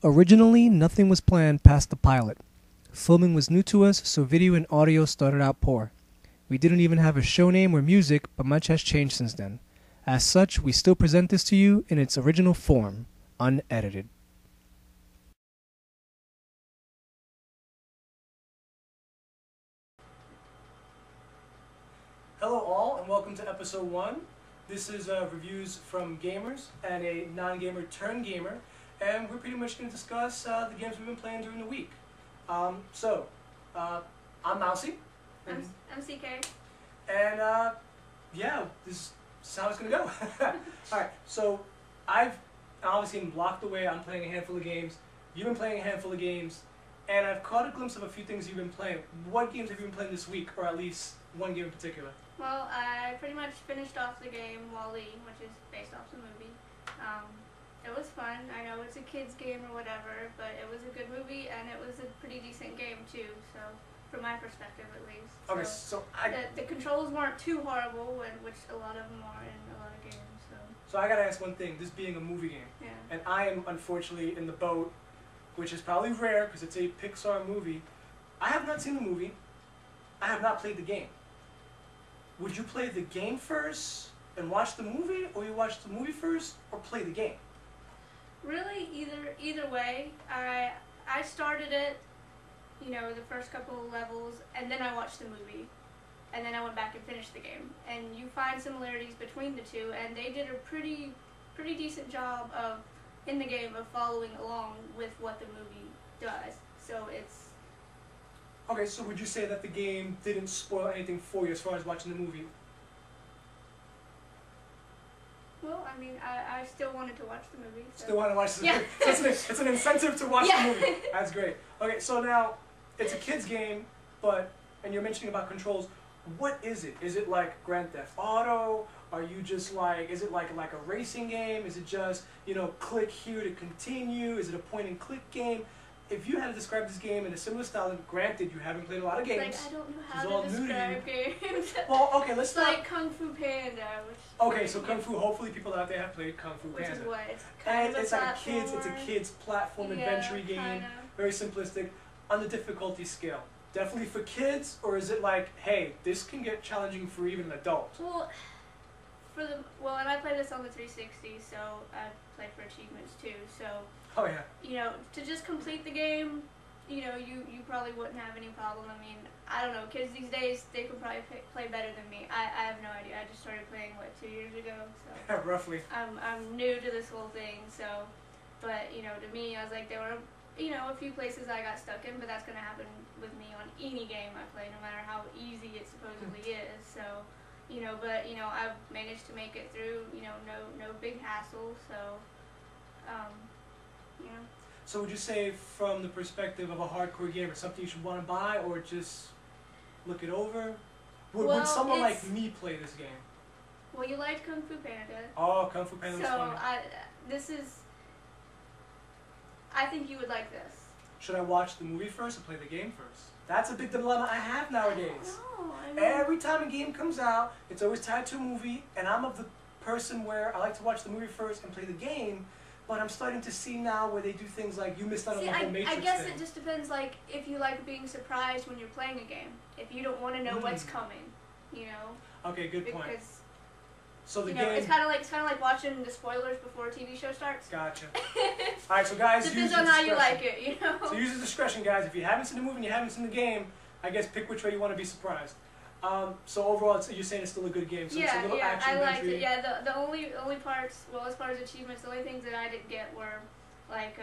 Originally, nothing was planned past the pilot. Filming was new to us, so video and audio started out poor. We didn't even have a show name or music, but much has changed since then. As such, we still present this to you in its original form, unedited. Hello all, and welcome to episode 1. This is reviews from gamers and a non-gamer turned gamer, and we're pretty much going to discuss the games we've been playing during the week. I'm Mousey. I'm CK. And yeah, this is how it's going to go. Alright, so I've obviously been blocked away. I'm playing a handful of games. You've been playing a handful of games. And I've caught a glimpse of a few things you've been playing. What games have you been playing this week, or at least one game in particular? Well, I pretty much finished off the game Wall-E, which is based off the movie. It was fun. I know it's a kid's game or whatever, but it was a good movie, and it was a pretty decent game too, so from my perspective at least. Okay, so the controls weren't too horrible, which a lot of them are in a lot of games. So I gotta ask one thing, this being a movie game, and I am unfortunately in the boat, which is probably rare because it's a Pixar movie. I have not seen the movie. I have not played the game. Would you play the game first and watch the movie, or you watch the movie first or play the game? Really, either way. I started it, you know, the first couple of levels, and then I watched the movie, and then I went back and finished the game. And you find similarities between the two, and they did a pretty decent job of in the game of following along with what the movie does. So it's okay. So would you say that the game didn't spoil anything for you as far as watching the movie? Well, I mean, I still wanted to watch the movie. So. Still want to watch the movie. So it's an incentive to watch the movie. That's great. Okay, so now it's a kid's game, and you're mentioning about controls. What is it? Is it like Grand Theft Auto? Are you just like, is it like a racing game? Is it just, you know, click here to continue? Is it a point and click game? If you had to describe this game in a similar style, and granted you haven't played a lot of games. Like, I don't know how to describe games. Well, okay, let's start. Like Kung Fu Panda. Okay, so Kung Fu. Hopefully, people out there have played Kung Fu Panda. Which is what it's like it's a kids platform adventure game. Kinda. Very simplistic. On the difficulty scale, definitely for kids, or is it like, hey, this can get challenging for even an adult? Well, and I played this on the 360, so I played for achievements too. So. Oh yeah. You know, to just complete the game, you know, you probably wouldn't have any problem. I mean, I don't know, kids these days, they could probably play better than me. I have no idea. I just started playing, 2 years ago, so. Roughly. I'm new to this whole thing, so, but, you know, to me, I was like, there were, you know, a few places I got stuck in, but that's going to happen with me on any game I play, no matter how easy it supposedly is, so, you know, but, you know, I've managed to make it through, you know, no big hassle, so, yeah. So would you say, from the perspective of a hardcore gamer, something you should want to buy, or just look it over? Would someone like me play this game? Well, you liked Kung Fu Panda. Oh, Kung Fu Panda was funny. So I think you would like this. Should I watch the movie first or play the game first? That's a big dilemma I have nowadays. I mean, every time a game comes out, it's always tied to a movie, and I'm of the person where I like to watch the movie first and play the game. But I'm starting to see now where they do things like, you missed out on the whole Matrix I guess thing. it just depends, like, if you like being surprised when you're playing a game. If you don't want to know what's coming, you know. Okay, good point. Because, so the you game. know, it's kind of like watching the spoilers before a TV show starts. Gotcha. All right, so guys, depends on how you like it, you know. So use your discretion, guys. If you haven't seen the movie and you haven't seen the game, I guess pick which way you want to be surprised. So overall, you're saying it's still a good game. So it's a little action. I liked it. Yeah, the only parts, well, as far as achievements, the only things that I didn't get were like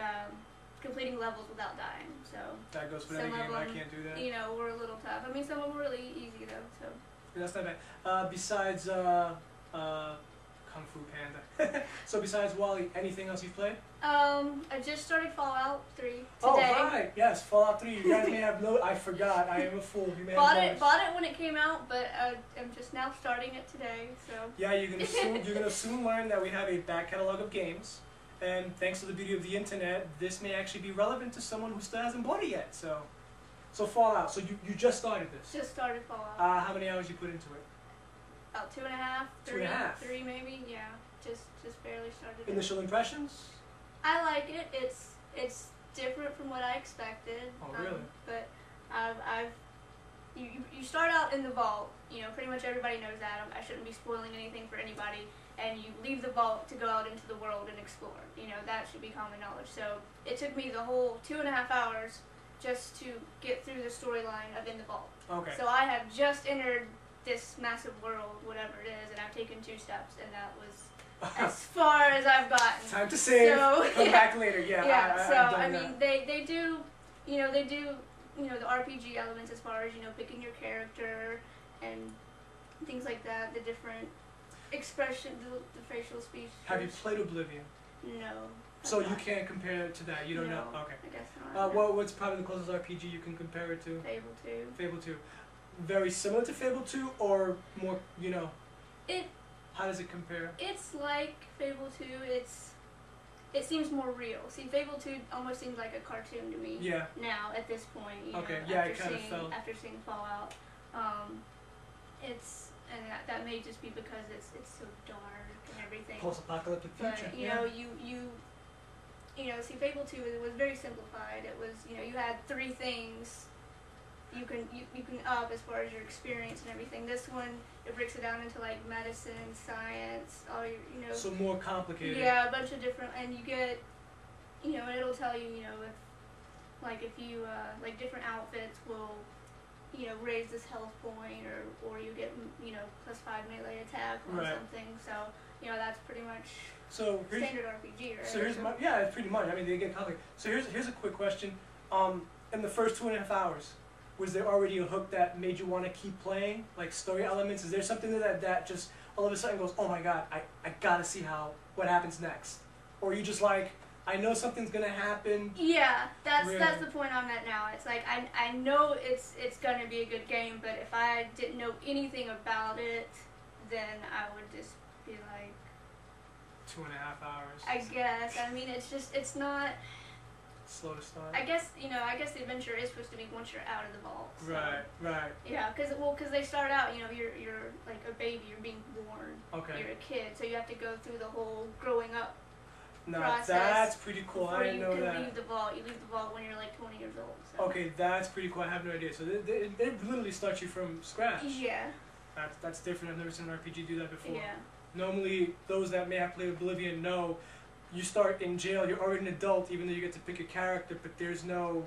completing levels without dying. So that goes for any game. I can't do that. You know, were a little tough. I mean, some of them were really easy though. So that's not bad. Besides Kung Fu Panda. So besides Wall-E, anything else you've played? I just started Fallout 3 today. Oh, right. Yes, Fallout 3. You guys may have I forgot. I am a fool. You may bought it when it came out, but I'm just now starting it today, so. Yeah, you're gonna soon learn that we have a back catalog of games, and thanks to the beauty of the internet, this may actually be relevant to someone who still hasn't bought it yet, so. So Fallout, so you just started this? Just started Fallout. How many hours you put into it? About 2.5, 3, 3 maybe, yeah. Just barely started. Initial impressions? I like it. It's different from what I expected. Oh, really? But you start out in the vault. You know, pretty much everybody knows that. I shouldn't be spoiling anything for anybody. And you leave the vault to go out into the world and explore. You know, that should be common knowledge. So it took me the whole 2.5 hours just to get through the storyline of In the Vault. Okay. So I have just entered this massive world, whatever it is, and I've taken 2 steps, and that was as far as I've gotten. Time to save. So, Come back later. Yeah. Yeah. So I've done I mean, that. they do, you know, the RPG elements as far as, you know, picking your character and things like that. The different expression, the facial speech. Have you played Oblivion? No. So you can't compare it to that. You don't know. Okay. I guess not. What's probably the closest RPG you can compare it to? Fable 2. Fable 2. Very similar to Fable 2, or more, you know? How does it compare? It's like Fable 2. It seems more real. See, Fable 2 almost seems like a cartoon to me. Yeah. Now at this point, you okay. know, Yeah, it kind of felt. After seeing Fallout, and that may just be because it's so dark and everything. Post-apocalyptic future. But you know, you know, see, Fable 2 was very simplified. It was, you know, you had 3 things you can up as far as your experience and everything. This one, it breaks it down into like medicine, science, all your, you know. So more complicated. Yeah, a bunch of different, and you get, you know, it'll tell you, you know, if you like different outfits will, you know, raise this health point, or you get, you know, +5 melee attack or something. So, you know, that's pretty much standard RPG, right? So here's it's pretty much. I mean, they get complicated. So here's a quick question. In the first 2.5 hours, was there already a hook that made you want to keep playing, like story elements? Is there something that just all of a sudden goes, oh my god, I gotta see what happens next? Or are you just like, I know something's gonna happen? Yeah, that's the point I'm at now. It's like I know it's gonna be a good game, but if I didn't know anything about it, then I would just be like 2.5 hours. I guess. I mean, it's not slow to start. I guess the adventure is supposed to be once you're out of the vault. So. Right. Yeah, because they start out, you know, you're like a baby, you're being born. Okay. You're a kid, so you have to go through the whole growing up. No, process that's pretty cool. I didn't know that. Before you can leave the vault. You leave the vault when you're like 20 years old. So. Okay, that's pretty cool. I have no idea. So they literally start you from scratch. Yeah. That's different. I've never seen an RPG do that before. Yeah. Normally, those that may have played Oblivion know you start in jail. You're already an adult, even though you get to pick your character. But there's no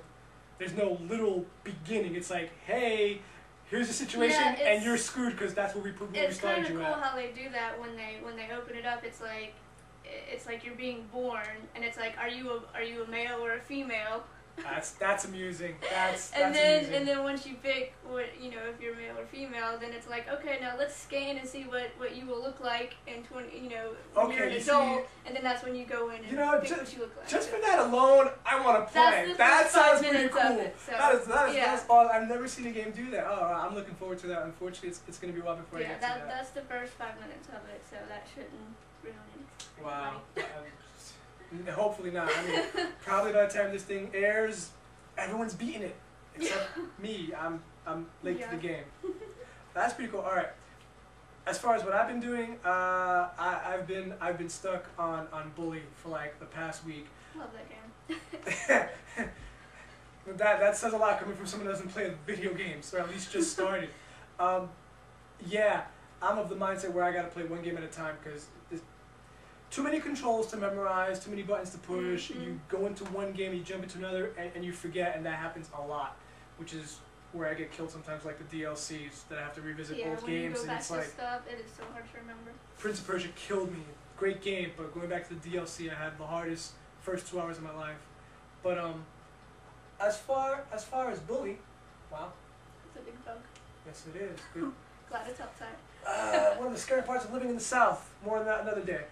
literal beginning. It's like, hey, here's the situation, and you're screwed because that's where we started you at. It's kind of cool how they do that when they open it up. It's like you're being born, and it's like, are you a male or a female? That's amusing. That's amusing. And then once you pick what, you know, if you're male or female, then it's like, okay, now let's scan and see what you will look like in 20, you know, when you're an adult, and then that's when you go in and pick what you look like. Just for that alone, I want to play. That sounds pretty cool. That's all. I've never seen a game do that. Oh, I'm looking forward to that. Unfortunately, it's going to be a while before I get to that. That's the first 5 minutes of it, so that shouldn't ruin anything. Wow. Hopefully not. I mean, probably by the time this thing airs, everyone's beating it except me. I'm late to the game. That's pretty cool. All right. As far as what I've been doing, I've been stuck on Bully for like the past week. Love that game. that says a lot coming from someone who doesn't play video games, or at least just started. Yeah, I'm of the mindset where I gotta play one game at a time because there's too many controls to memorize, too many buttons to push. You go into one game, you jump into another, and you forget, and that happens a lot, which is where I get killed sometimes, like the DLCs that I have to revisit both games, and it's like stuff, it is so hard to remember. Prince of Persia killed me. Great game, but going back to the DLC, I had the hardest first 2 hours of my life. But as far as Bully, wow. It's a big bug. Yes, it is. Good. Glad it's outside. One of the scary parts of living in the South. More on that another day.